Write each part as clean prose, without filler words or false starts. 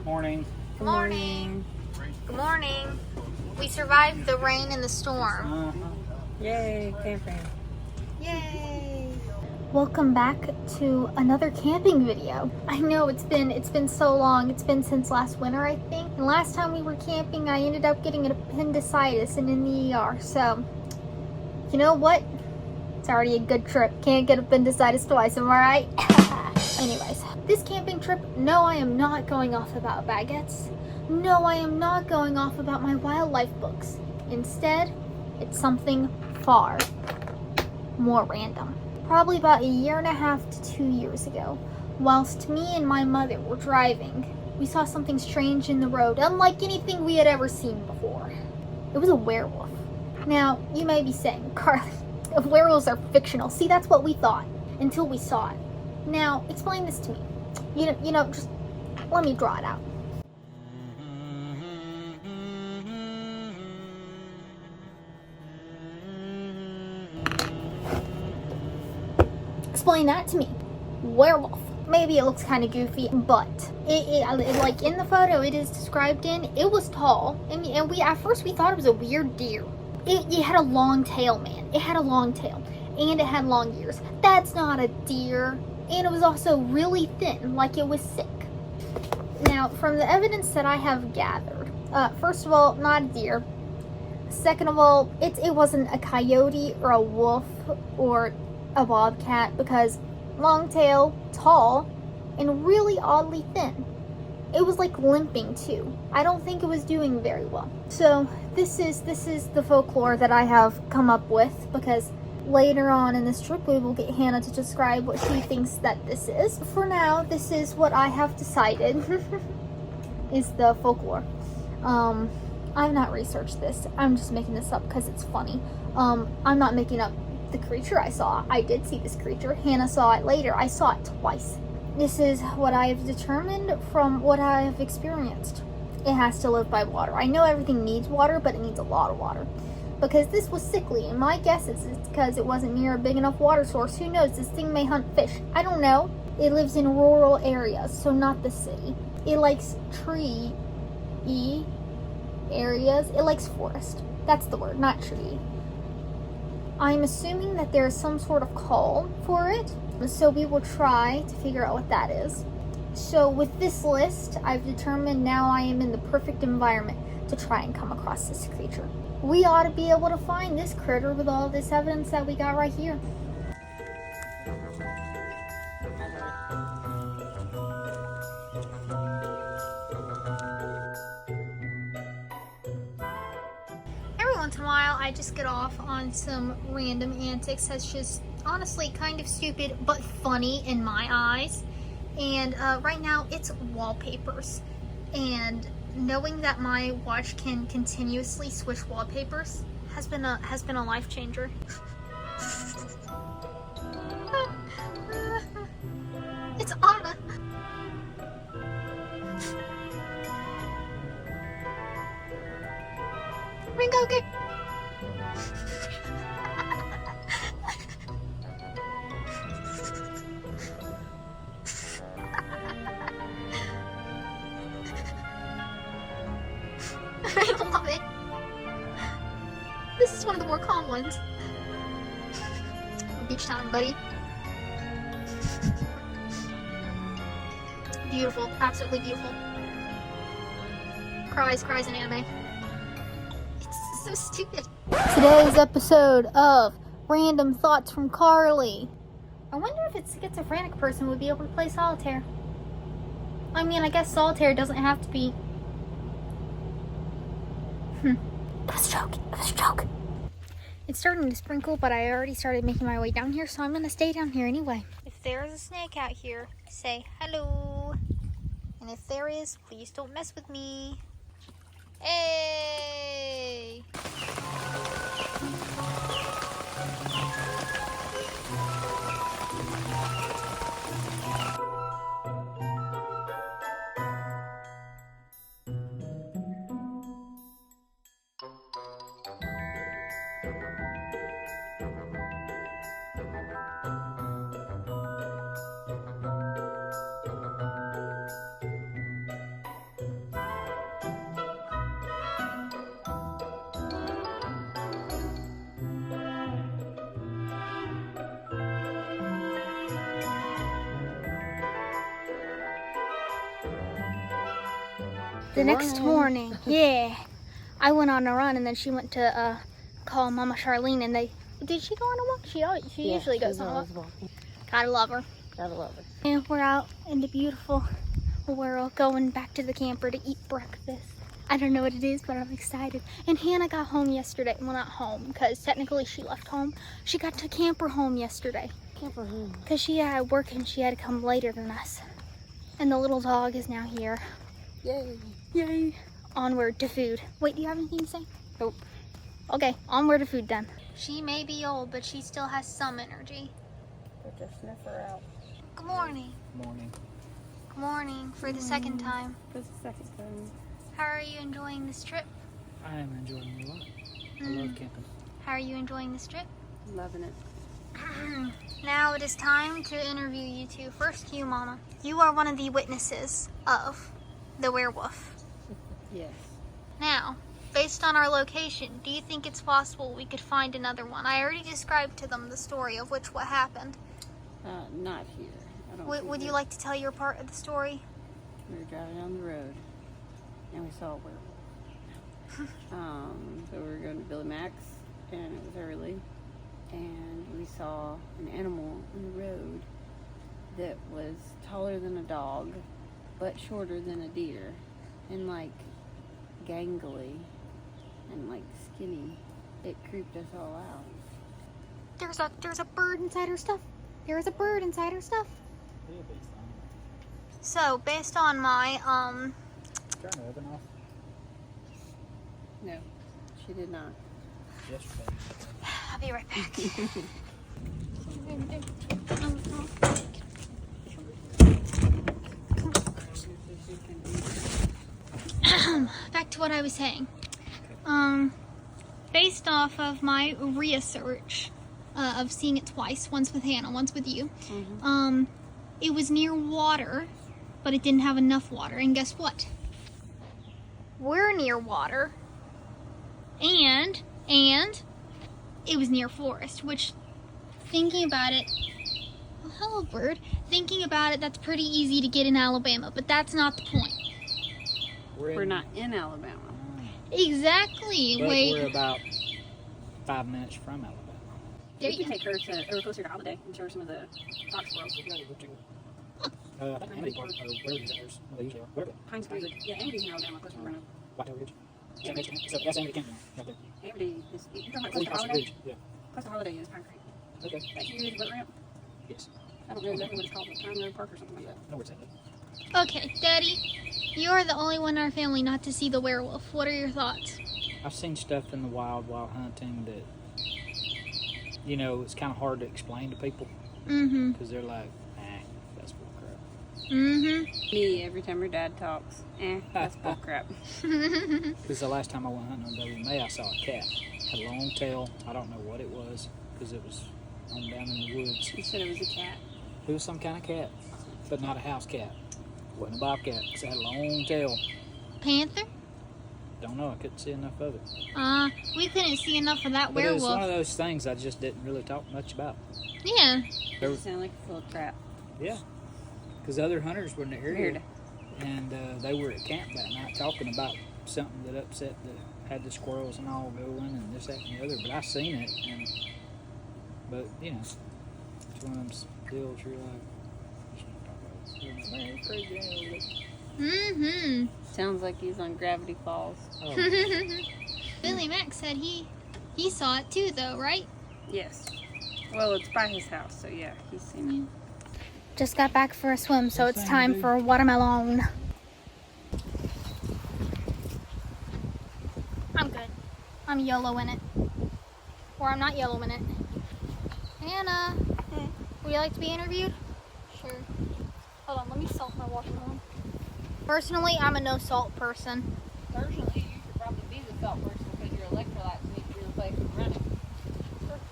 Morning. Good morning. Good morning. We survived the rain and the storm. Yay, camping. Yay. Welcome back to another camping video. I know it's been so long. It's been since last winter, I think. And last time we were camping, I ended up getting an appendicitis and in the ER. So, you know what? It's already a good trip. Can't get appendicitis twice, am I right? Anyways, this camping trip, no, I am not going off about baguettes. No, I am not going off about my wildlife books. Instead, it's something far more random. Probably about 1.5 to 2 years ago, whilst me and my mother were driving, we saw something strange in the road, unlike anything we had ever seen before. It was a werewolf. Now, you may be saying, Carly, werewolves are fictional. See, that's what we thought until we saw it. Now, explain this to me. You know, just let me draw it out. Explain that to me. Werewolf. Maybe it looks kind of goofy, but it like in the photo it is described in, it was tall, and at first we thought it was a weird deer. It had a long tail, man. It had a long tail, and it had long ears. That's not a deer. And it was also really thin, like it was sick. Now, from the evidence that I have gathered, first of all, not a deer. Second of all, it wasn't a coyote or a wolf or a bobcat, because long tail, tall, and really oddly thin. It was like limping too. I don't think it was doing very well. So this is the folklore that I have come up with, because later on in this trip we will get Hannah to describe what she thinks that this is. For now, this is what I have decided is the folklore. I've not researched this. I'm just making this up because it's funny. I'm not making up the creature I saw. I did see this creature. Hannah saw it later. I saw it twice. This is what I have determined from what I have experienced. It has to live by water. I know everything needs water, but it needs a lot of water. Because this was sickly, and my guess is it's because it wasn't near a big enough water source. Who knows? This thing may hunt fish. I don't know. It lives in rural areas, so not the city. It likes tree areas. It likes forest. That's the word, not tree. I'm assuming that there is some sort of call for it, so we will try to figure out what that is. So with this list, I've determined now I am in the perfect environment to try and come across this creature. We ought to be able to find this critter with all this evidence that we got right here. Every once in a while, I just get off on some random antics that's just honestly kind of stupid but funny in my eyes. And right now, it's wallpapers. And knowing that my watch can continuously switch wallpapers has been a life changer. It's Anna. Ringo, good. I love it. This is one of the more calm ones. Beach time, buddy. Beautiful, absolutely beautiful. Cries in anime. It's so stupid. Today's episode of Random Thoughts from Carly. I wonder if a schizophrenic person would be able to play solitaire. I mean, I guess solitaire doesn't have to be... It was a joke. It's starting to sprinkle, but I already started making my way down here, so I'm going to stay down here anyway. If there is a snake out here, say hello. And if there is, please don't mess with me. Hey! The next morning, yeah. I went on a run and then she went to call Mama Charlene and did she go on a walk? She usually goes on a walk. Gotta love her. Gotta love it. And we're out in the beautiful world going back to the camper to eat breakfast. I don't know what it is, but I'm excited. And Hannah got home yesterday. Well, not home, because technically she left home. She got to camper home yesterday. Camper home. Because she had work and she had to come later than us. And the little dog is now here. Yay. Yay. Onward to food. Wait, do you have anything to say? Nope. Okay, onward to food then. She may be old, but she still has some energy. Put your sniffer out. Good morning. Morning. Good morning for the second time. For the second time. How are you enjoying this trip? I am enjoying it a lot. I love camping. How are you enjoying this trip? Loving it. Now it is time to interview you two. First, you, Mama. You are one of the witnesses of the werewolf. Yes. Now, based on our location, do you think it's possible we could find another one? I already described to them the story of what happened. Not here. I don't think Would you that- like to tell your part of the story? We were driving down the road and we saw a werewolf. So we were going to Billy Max and it was early and we saw an animal in the road that was taller than a dog but shorter than a deer and like gangly and like skinny. It creeped us all out. There's a bird inside her stuff. There is a bird inside her stuff. So, based on my Turn the oven off. No, she did not. Yesterday. I'll be right back. Back to what I was saying. Based off of my research of seeing it twice, once with Hannah, once with you, it was near water, but it didn't have enough water. And guess what? We're near water, and it was near forest, which, thinking about it, oh, hello bird, thinking about it, that's pretty easy to get in Alabama, but that's not the point. We're not in Alabama. Exactly. But Wait. we're about 5 minutes from Alabama. There We you can go. take her closer to Holiday and show her some of the fox squirrels. I think Amity Park, or wherever these others, well, they usually are. Wherever. Pines Grove. Yeah, Amity's in Alabama, close to Verona. Whitetail Ridge. So that's Amity Campground, right there. Amity is, you're talking about close Close to to Holiday? Ridge, yeah. Close to Holiday is Pine Creek. Okay. That huge boat ramp? Yes. I don't know exactly what it's called, but Pine Road Park or something like that. I know where it's at. Okay, Daddy, you are the only one in our family not to see the werewolf. What are your thoughts? I've seen stuff in the wild while hunting that, you know, it's kind of hard to explain to people Mm-hmm. because they're like, that's bull crap. Mm-hmm. Me, every time her dad talks, that's bull crap. Because the last time I went hunting on WMA, I saw a cat. Had a long tail. I don't know what it was because it was on down in the woods. You said it was a cat. It was some kind of cat, but not a house cat. It wasn't a bobcat because it had a long tail. Panther? Don't know. I couldn't see enough of it. We couldn't see enough of that But it was one werewolf. of those things I just didn't really talk much about. Yeah. There You was, sound like you're full of crap. yeah, because other hunters were in the area, Weird. and they were at camp that night talking about something that upset had the squirrels and all going, and this, that, and the other. But I seen it, but you know, it's one of them deals you're like, Mm-hmm. Sounds like he's on Gravity Falls. oh, Billy Max said he saw it too, though, right? Yes. Well, it's by his house, so yeah, he's seen it. Just got back for a swim, so it's Same, time dude. for watermelon. I'm good. I'm yellow in it. Or I'm not yellow in it. Hannah, would you like to be interviewed? Sure. Hold on, let me salt my watermelon. Personally, I'm a no salt person. Personally, you should probably be the salt person because your electrolytes need to be replaced and running.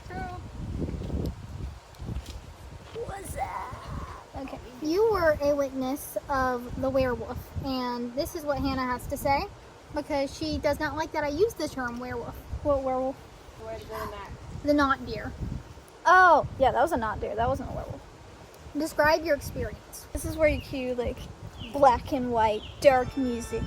True. What's that? Okay. You were a witness of the werewolf, and this is what Hannah has to say because she does not like that I use the term werewolf. What werewolf? Where to go next? The not deer. Oh, yeah, that was a not deer. That wasn't a werewolf. Describe your experience. This is where you cue, like, black and white, dark music,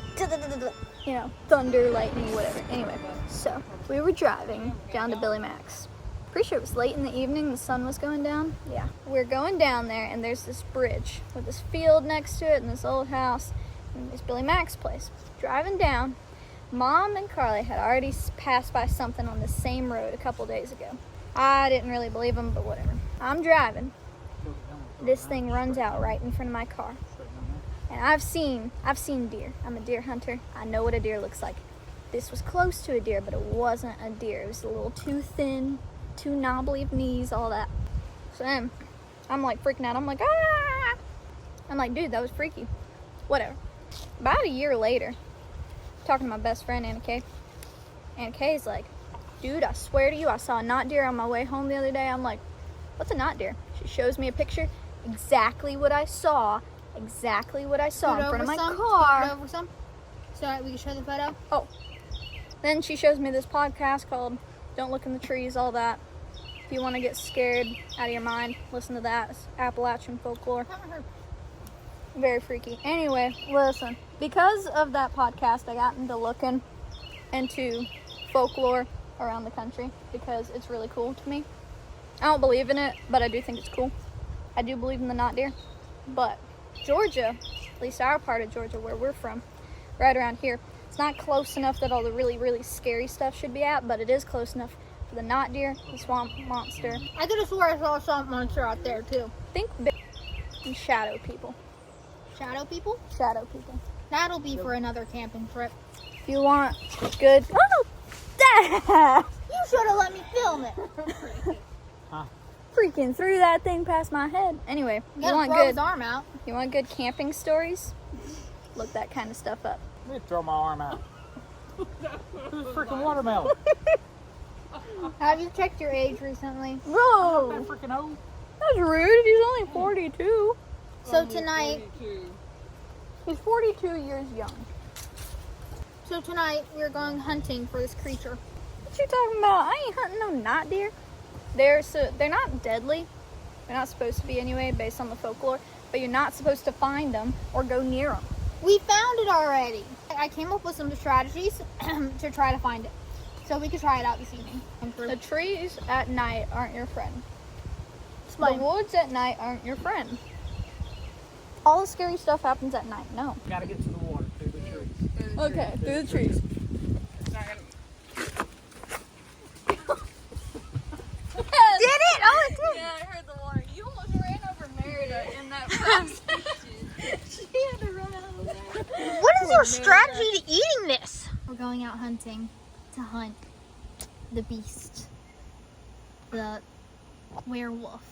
you know, thunder, lightning, whatever. Anyway, so we were driving down to Billy Mac's. Pretty sure it was late in the evening, the sun was going down. Yeah, we're going down there, and there's this bridge with this field next to it and this old house, and there's Billy Mac's place. Driving down, Mom and Carly had already passed by something on the same road a couple days ago. I didn't really believe them, but whatever. I'm driving. This thing runs out right in front of my car. And I've seen deer. I'm a deer hunter. I know what a deer looks like. This was close to a deer, but it wasn't a deer. It was a little too thin, too knobbly of knees, all that. So then, I'm like freaking out. I'm like, ah! I'm like, dude, that was freaky. Whatever. About a year later, talking to my best friend, Anna Kay. Anna Kay's like, dude, I swear to you, I saw a knot deer on my way home the other day. I'm like, what's a knot deer? She shows me a picture. Exactly what I saw. Exactly what I saw in front of my car. Over some, so we can show the photo. Oh. Then she shows me this podcast called Don't Look in the Trees, all that. If you want to get scared out of your mind, listen to that. It's Appalachian folklore. Very freaky. Anyway, listen. Because of that podcast, I got into looking into folklore around the country because it's really cool to me. I don't believe in it, but I do think it's cool. I do believe in the knot deer. But Georgia, at least our part of Georgia where we're from, right around here, it's not close enough that all the really, really scary stuff should be at, but it is close enough for the knot deer, the swamp monster. I could have swore I saw a swamp monster out there too. Think big and shadow people. Shadow people? Shadow people. That'll be for another camping trip. If you want good... Oh! Dad! You should have let me film it. Freaking threw that thing past my head. Anyway, You gotta throw his arm out. you want good camping stories? Look that kind of stuff up. Let me throw my arm out. Who's freaking watermelon? Have you checked your age recently? Whoa! I'm freaking old. That's rude. He's only 42. So tonight, He's 42 years young. we're going hunting for this creature. What you talking about? I ain't hunting no knot deer. They're not deadly. They're not supposed to be anyway, based on the folklore. But you're not supposed to find them or go near them. We found it already. I came up with some strategies to try to find it. So we could try it out this evening. The trees at night aren't your friend. Explain. The woods at night aren't your friend. All the scary stuff happens at night. No. Gotta get to the water through the trees. Okay, through the trees. It's not gonna... Did it? Oh, it did. Yeah, I heard the water. You almost ran over Merida in that first. She had to run out of there. What is your strategy to eating this? We're going out hunting to hunt the beast, the werewolf.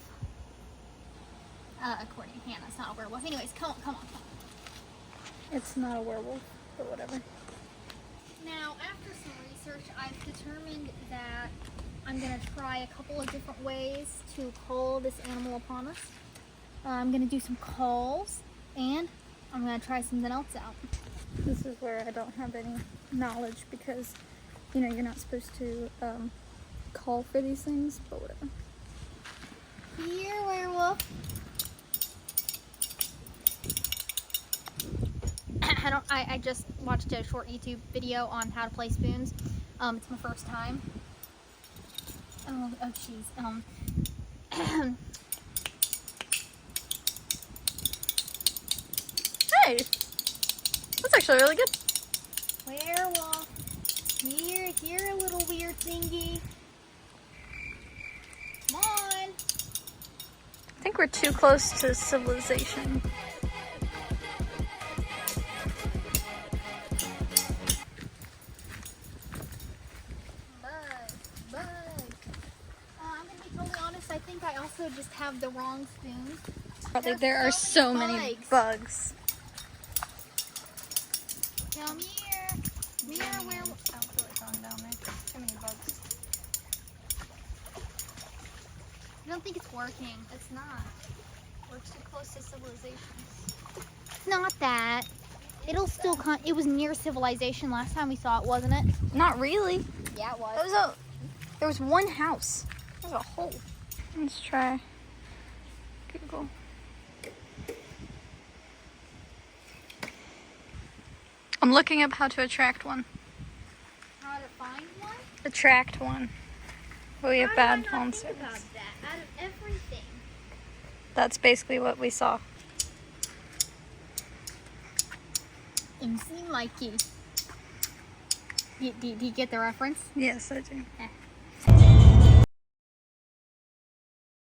According to Hannah, it's not a werewolf. Anyways, come on. It's not a werewolf, but whatever. Now, after some research, I've determined that I'm going to try a couple of different ways to call this animal upon us. I'm going to do some calls, and I'm going to try something else out. This is where I don't have any knowledge because, you're not supposed to call for these things, but whatever. Here, werewolf. I just watched a short YouTube video on how to play spoons. It's my first time. Oh jeez. Hey! That's actually really good. Werewolf. Here, a little weird thingy. Come on. I think we're too close to civilization. Bug. I'm gonna be totally honest, I think I also just have the wrong spoons. There are so many bugs. Come here. Werewolf. I don't feel like going down there. Too many bugs. I don't think it's working. It's not. We're too close to civilization. It's not that. It'll still come. It was near civilization last time we saw it, wasn't it? Not really. Yeah, it was. There was one house. There's a hole. Let's try Google. I'm looking up how to attract one. How to find one? Attract one. We have How bad did I phone not think service. about that? Out of everything. That's basically what we saw. MC Mikey. Do you get the reference? Yes, I do. Eh.